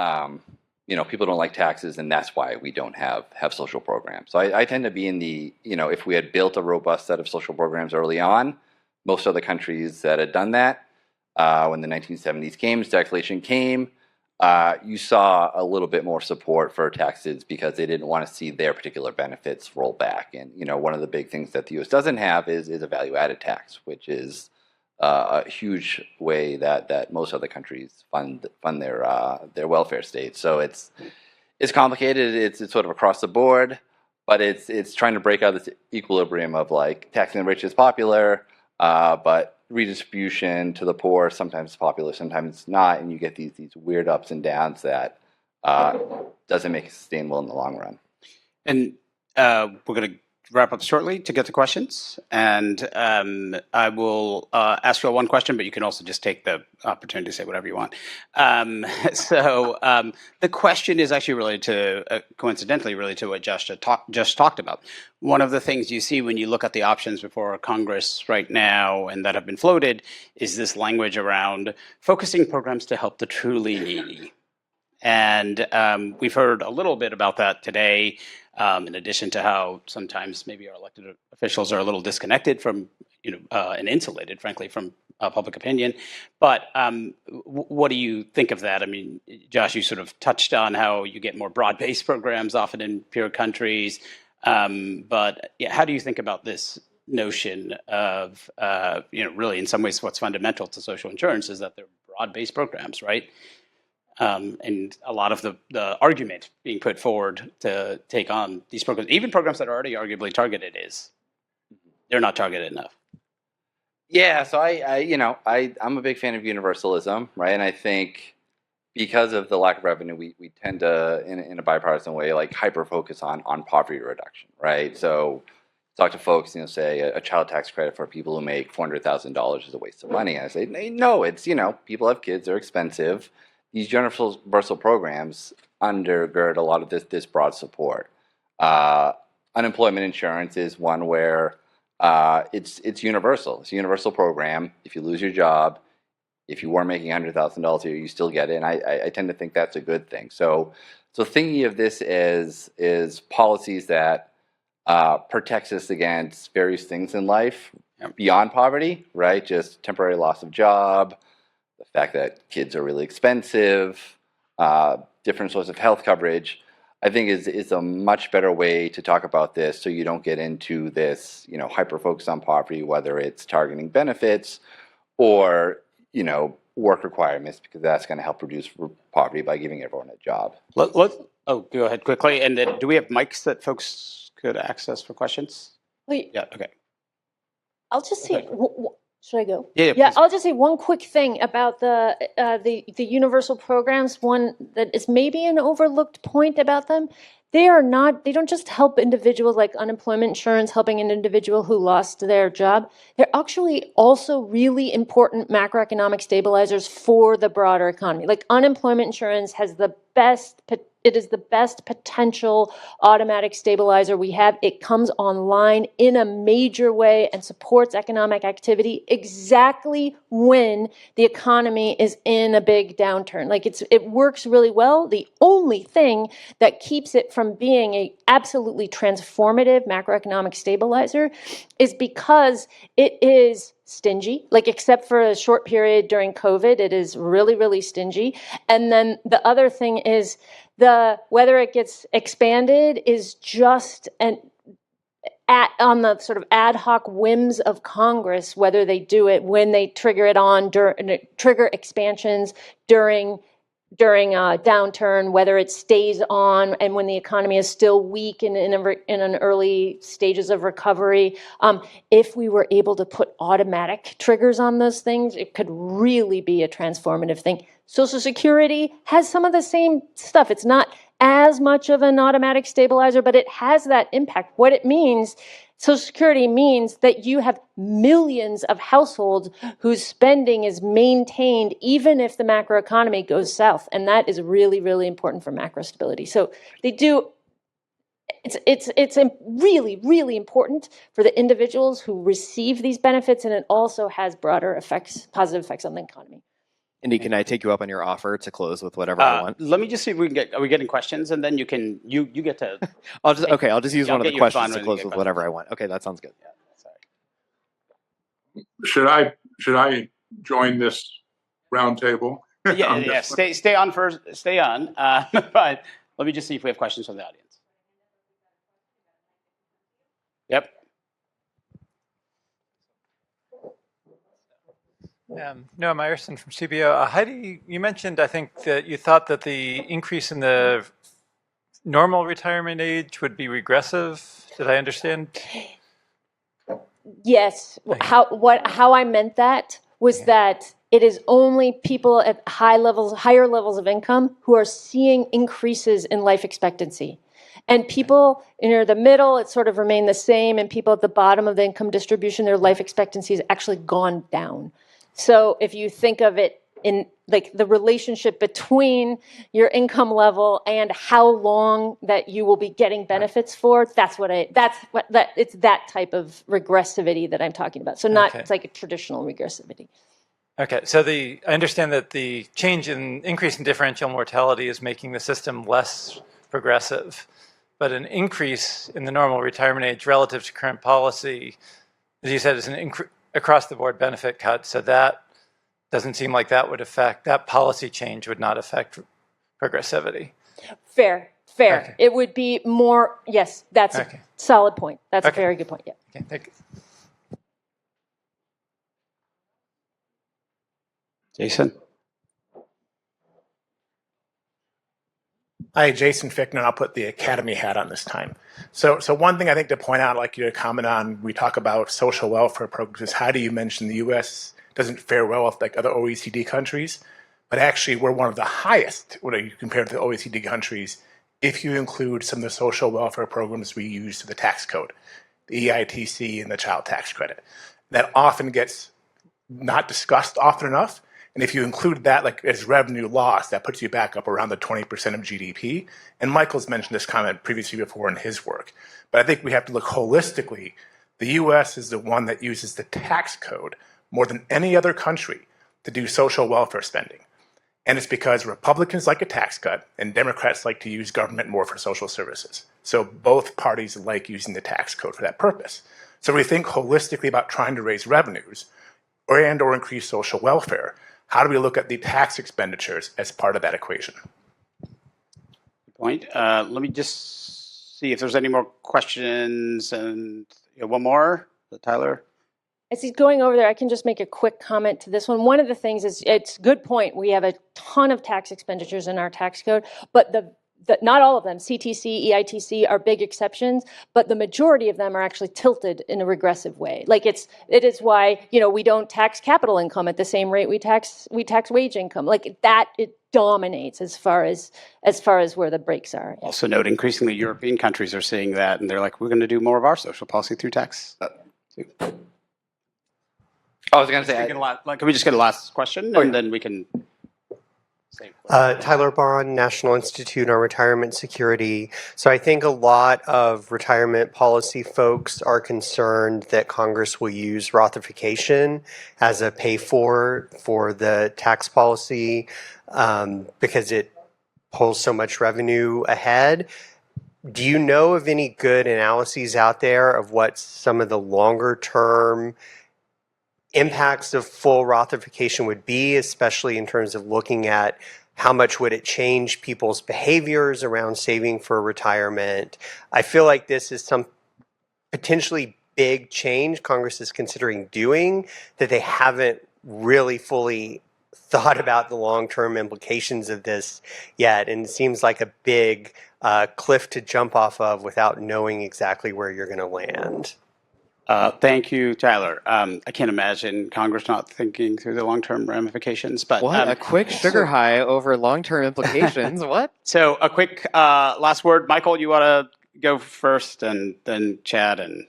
people don't like taxes and that's why we don't have social programs? So I tend to be in the, if we had built a robust set of social programs early on, most other countries that had done that, when the 1970s came, stagflation came, you saw a little bit more support for taxes because they didn't want to see their particular benefits roll back. And, one of the big things that the U.S. doesn't have is a value-added tax, which is a huge way that most other countries fund their welfare state. So it's complicated. It's sort of across the board, but it's trying to break out this equilibrium of like taxing the rich is popular, but redistribution to the poor sometimes popular, sometimes not, and you get these weird ups and downs that doesn't make it sustainable in the long run. And we're going to wrap up shortly to get to questions, and I will ask you all one question, but you can also just take the opportunity to say whatever you want. So the question is actually related to, coincidentally, related to what Josh just talked about. One of the things you see when you look at the options before Congress right now and that have been floated is this language around focusing programs to help the truly needy. And we've heard a little bit about that today, in addition to how sometimes maybe our elected officials are a little disconnected from, and insulated, frankly, from public opinion. But what do you think of that? I mean, Josh, you sort of touched on how you get more broad-based programs often in pure countries. But how do you think about this notion of, really in some ways what's fundamental to social insurance is that they're broad-based programs, right? And a lot of the argument being put forward to take on these programs, even programs that are already arguably targeted, is they're not targeted enough. Yeah, so I'm a big fan of universalism, right? And I think because of the lack of revenue, we tend to, in a bipartisan way, like hyper focus on poverty reduction, right? So talk to folks, say a child tax credit for people who make $400,000 is a waste of money. And I say, no, it's, people have kids, they're expensive. These universal programs undergird a lot of this broad support. Unemployment insurance is one where it's universal. It's a universal program. If you lose your job, if you were making $100,000 a year, you still get it. And I tend to think that's a good thing. So thinking of this as policies that protects us against various things in life beyond poverty, right? Just temporary loss of job, the fact that kids are really expensive, different sorts of health coverage, I think is a much better way to talk about this, so you don't get into this, hyper focus on poverty, whether it's targeting benefits or, work requirements, because that's going to help reduce poverty by giving everyone a job. Go ahead quickly. And then do we have mics that folks could access for questions? Wait. Yeah, okay. I'll just say, should I go? Yeah, I'll just say one quick thing about the universal programs. One that is maybe an overlooked point about them. They don't just help individuals, like unemployment insurance helping an individual who lost their job. They're actually also really important macroeconomic stabilizers for the broader economy. Like unemployment insurance has it is the best potential automatic stabilizer we have. It comes online in a major way and supports economic activity exactly when the economy is in a big downturn. Like it works really well. The only thing that keeps it from being a absolutely transformative macroeconomic stabilizer is because it is stingy, like except for a short period during COVID, it is really, really stingy. And then the other thing is whether it gets expanded is just on the sort of ad hoc whims of Congress, whether they do it when they trigger it on, trigger expansions during a downturn, whether it stays on and when the economy is still weak in an early stages of recovery. If we were able to put automatic triggers on those things, it could really be a transformative thing. Social Security has some of the same stuff. It's not as much of an automatic stabilizer, but it has that impact. What it means Social Security means that you have millions of households whose spending is maintained even if the macroeconomy goes south. And that is really, really important for macro stability. So they do, it's really, really important for the individuals who receive these benefits, and it also has broader effects, positive effects on the economy. Indy, can I take you up on your offer to close with whatever I want? Let me just see if we can get. Are we getting questions? And then you get to. I'll just use I'll one of get the you questions fun to when you close get with questions. whatever I want. Okay, that sounds good. Sorry. Should I join this roundtable? Yeah. Stay on first. Stay on. But let me just see if we have questions from the audience. Yep. Noah Meyerson from CBO. Heidi, you mentioned, I think, that you thought that the increase in the normal retirement age would be regressive. Did I understand? Yes. How I meant that was that it is only people at higher levels of income who are seeing increases in life expectancy. And people in the middle, it sort of remained the same, and people at the bottom of the income distribution, their life expectancy has actually gone down. So if you think of it in like the relationship between your income level and how long that you will be getting benefits for, it's that type of regressivity that I'm talking about. So it's like a traditional regressivity. Okay, so I understand that the increase in differential mortality is making the system less progressive, but an increase in the normal retirement age relative to current policy, as you said, is an across-the-board benefit cut. So that doesn't seem like that policy change would not affect progressivity. Fair. Okay. It would be more, yes, that's a solid point. That's a very good point, yeah. Okay, thank you. Jason. Hi, Jason Fickner. I'll put the Academy hat on this time. So one thing I think to point out, like you to comment on, we talk about social welfare programs, is how do you mention the U.S. doesn't fare well with like other OECD countries, but actually we're one of the highest when you compare to the OECD countries if you include some of the social welfare programs we use to the tax code, the EITC and the child tax credit. That often gets not discussed often enough. And if you include that like as revenue loss, that puts you back up around the 20% of GDP. And Michael's mentioned this comment previously before in his work. But I think we have to look holistically. The US is the one that uses the tax code more than any other country to do social welfare spending. And it's because Republicans like a tax cut and Democrats like to use government more for social services. So both parties like using the tax code for that purpose. So we think holistically about trying to raise revenues or increase social welfare. How do we look at the tax expenditures as part of that equation? Good point. Let me just see if there's any more questions. And one more, Tyler. As he's going over there, I can just make a quick comment to this one. One of the things is, it's a good point. We have a ton of tax expenditures in our tax code, but not all of them, CTC, EITC are big exceptions, but the majority of them are actually tilted in a regressive way. Like it is why, we don't tax capital income at the same rate we tax wage income. Like that, it dominates as far as where the breaks are. Also note, increasingly European countries are seeing that, and they're like, we're going to do more of our social policy through tax. I was going to say, can we just get a last question, and then we can... Tyler Bond, National Institute on Retirement Security. So I think a lot of retirement policy folks are concerned that Congress will use Rothification as a pay-for the tax policy because it pulls so much revenue ahead. Do you know of any good analyses out there of what some of the longer-term impacts of full Rothification would be, especially in terms of looking at how much would it change people's behaviors around saving for retirement? I feel like this is some potentially big change Congress is considering doing that they haven't really fully thought about the long-term implications of this yet. And it seems like a big cliff to jump off of without knowing exactly where you're going to land. Thank you, Tyler. I can't imagine Congress not thinking through the long-term ramifications. But what a quick sugar high over long-term implications. What? So a quick last word. Michael, you want to go first, and then Chad, and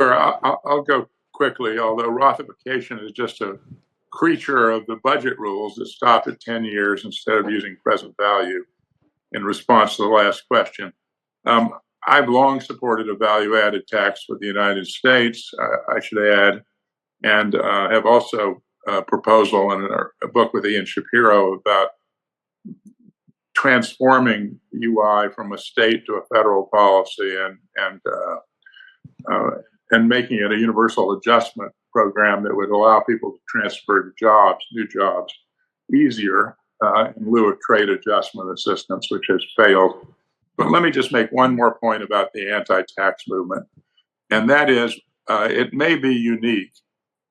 Sure, I'll go quickly, although Rothification is just a creature of the budget rules that stop at 10 years instead of using present value in response to the last question. I've long supported a value-added tax for the United States, I should add, and have also a proposal in a book with Ian Shapiro about transforming UI from a state to a federal policy and making it a universal adjustment program that would allow people to transfer to jobs, new jobs, easier in lieu of trade adjustment assistance, which has failed. But let me just make one more point about the anti-tax movement, and that is it may be unique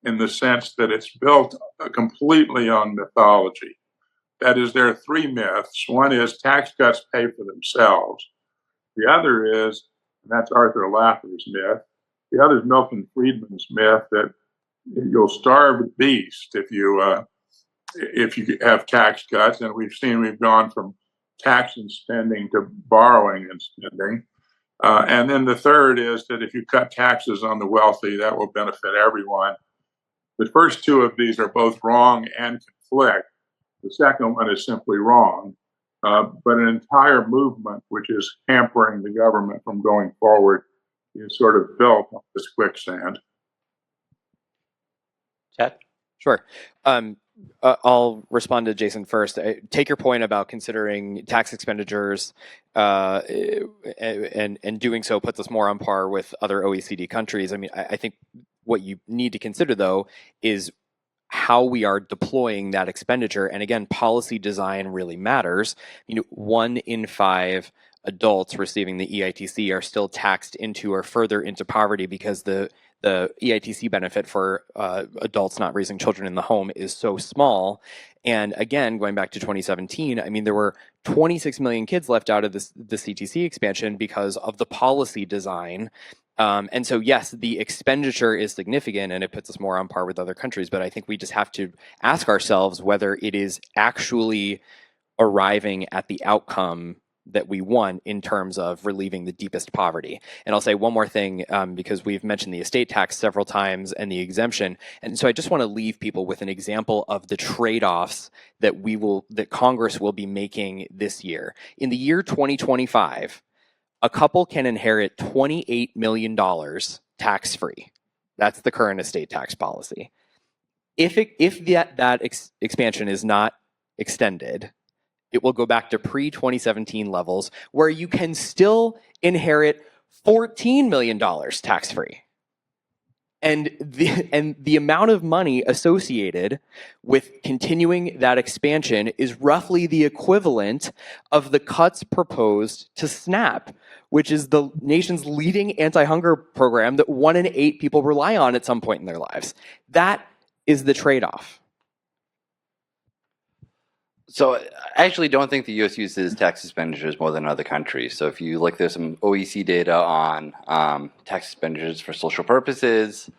in the sense that it's built completely on mythology. That is, there are three myths. One is tax cuts pay for themselves. The other is, and that's Arthur Laffer's myth. The other is Milton Friedman's myth that you'll starve the beast if you have tax cuts. And we've gone from tax and spending to borrowing and spending. And then the third is that if you cut taxes on the wealthy, that will benefit everyone. The first two of these are both wrong and conflict. The second one is simply wrong. But an entire movement which is hampering the government from going forward is sort of built on this quicksand. Chad? Sure. I'll respond to Jason first. Take your point about considering tax expenditures and doing so puts us more on par with other OECD countries. I mean, I think what you need to consider, though, is how we are deploying that expenditure. And again, policy design really matters. 1 in 5 adults receiving the EITC are still taxed into or further into poverty because the EITC benefit for adults not raising children in the home is so small. And again, going back to 2017, I mean, there were 26 million kids left out of the CTC expansion because of the policy design. And so, yes, the expenditure is significant and it puts us more on par with other countries. But I think we just have to ask ourselves whether it is actually arriving at the outcome that we want in terms of relieving the deepest poverty. And I'll say one more thing, because we've mentioned the estate tax several times and the exemption. And so I just want to leave people with an example of the trade-offs that Congress will be making this year. In the year 2025, a couple can inherit $28 million tax-free. That's the current estate tax policy. If that expansion is not extended, it will go back to pre-2017 levels where you can still inherit $14 million tax-free. And the amount of money associated with continuing that expansion is roughly the equivalent of the cuts proposed to SNAP, which is the nation's leading anti-hunger program that 1 in 8 people rely on at some point in their lives. That is the trade-off. So I actually don't think the U.S. uses tax expenditures more than other countries. So if you look, there's some OECD data on tax expenditures for social purposes.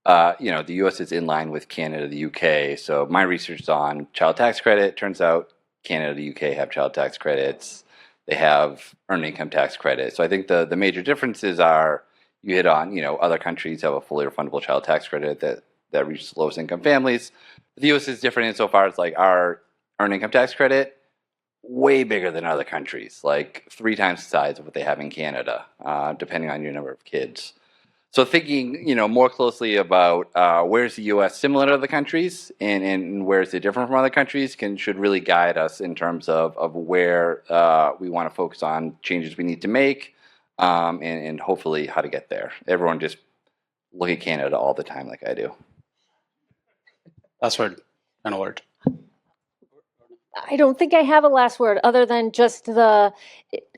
The U.S. is in line with Canada, the U.K. So my research is on child tax credit. Turns out Canada, the U.K. have child tax credits. They have earned income tax credit. So I think the major differences are you hit on, other countries have a fully refundable child tax credit that reaches lowest income families. The U.S. is different insofar as like our earned income tax credit, way bigger than other countries, like 3 times the size of what they have in Canada, depending on your number of kids. So thinking, more closely about where's the U.S. similar to other countries and where is it different from other countries should really guide us in terms of where we want to focus on changes we need to make and hopefully how to get there. Everyone just look at Canada all the time like I do. Last word, final word. I don't think I have a last word other than just the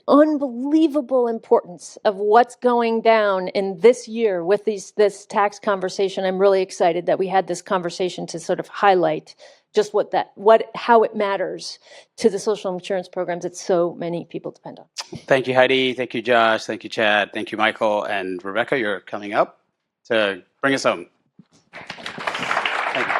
unbelievable importance of what's going down in this year with this tax conversation. I'm really excited that we had this conversation to sort of highlight just how it matters to the social insurance programs that so many people depend on. Thank you, Heidi. Thank you, Josh. Thank you, Chad. Thank you, Michael. And Rebecca, you're coming up to bring us home. Thank you.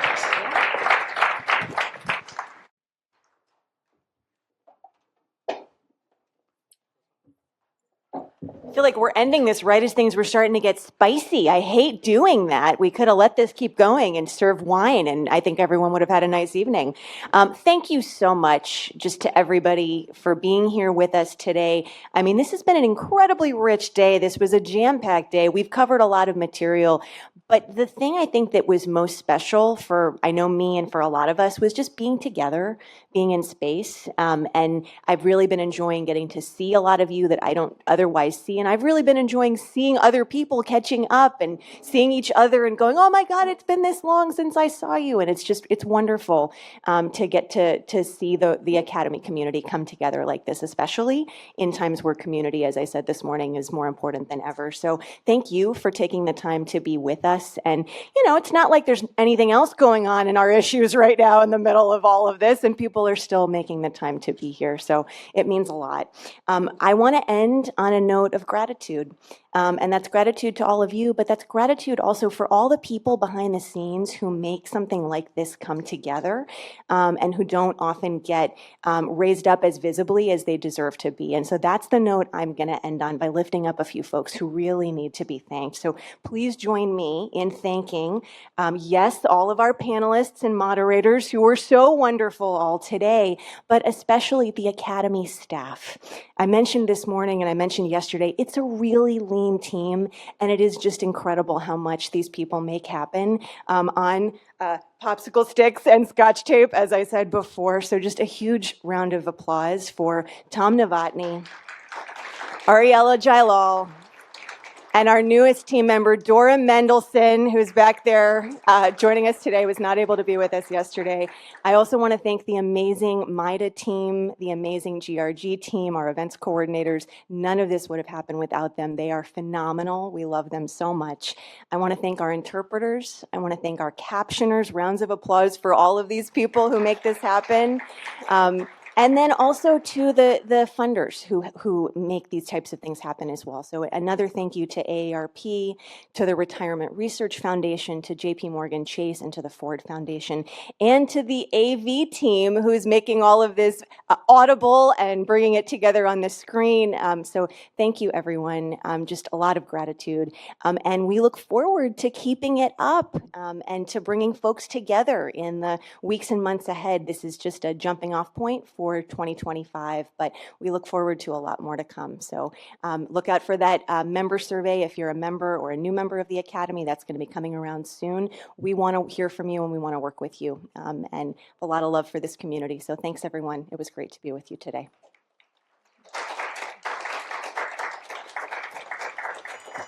feel like we're ending this right as things were starting to get spicy. I hate doing that. We could have let this keep going and served wine, and I think everyone would have had a nice evening. Thank you so much just to everybody for being here with us today. I mean, this has been an incredibly rich day. This was a jam-packed day. We've covered a lot of material. But the thing I think that was most special for, I know me and for a lot of us, was just being together, being in space. And I've really been enjoying getting to see a lot of you that I don't otherwise see. And I've really been enjoying seeing other people catching up and seeing each other and going, oh my God, it's been this long since I saw you. And it's wonderful to get to see the Academy community come together like this, especially in times where community, as I said this morning, is more important than ever. So thank you for taking the time to be with us. And, it's not like there's anything else going on in our issues right now in the middle of all of this, and people are still making the time to be here. So it means a lot. I want to end on a note of gratitude. And that's gratitude to all of you, but that's gratitude also for all the people behind the scenes who make something like this come together and who don't often get raised up as visibly as they deserve to be. And so that's the note I'm going to end on by lifting up a few folks who really need to be thanked. So please join me in thanking, yes, all of our panelists and moderators who were so wonderful all today, but especially the Academy staff. I mentioned this morning and I mentioned yesterday, it's a really lean team, and it is just incredible how much these people make happen on popsicle sticks and scotch tape, as I said before. So just a huge round of applause for Tom Novotny, Ariella Jailal, and our newest team member, Dora Mendelson, who's back there joining us today, was not able to be with us yesterday. I also want to thank the amazing MIDA team, the amazing GRG team, our events coordinators. None of this would have happened without them. They are phenomenal. We love them so much. I want to thank our interpreters. I want to thank our captioners. Rounds of applause for all of these people who make this happen. And then also to the funders who make these types of things happen as well. So another thank you to AARP, to the Retirement Research Foundation, to JP Morgan Chase, and to the Ford Foundation, and to the AV team who's making all of this audible and bringing it together on the screen. So thank you, everyone. Just a lot of gratitude. And we look forward to keeping it up and to bringing folks together in the weeks and months ahead. This is just a jumping off point for 2025, but we look forward to a lot more to come. So look out for that member survey if you're a member or a new member of the Academy. That's going to be coming around soon. We want to hear from you and we want to work with you, and a lot of love for this community. So thanks, everyone. It was great to be with you today.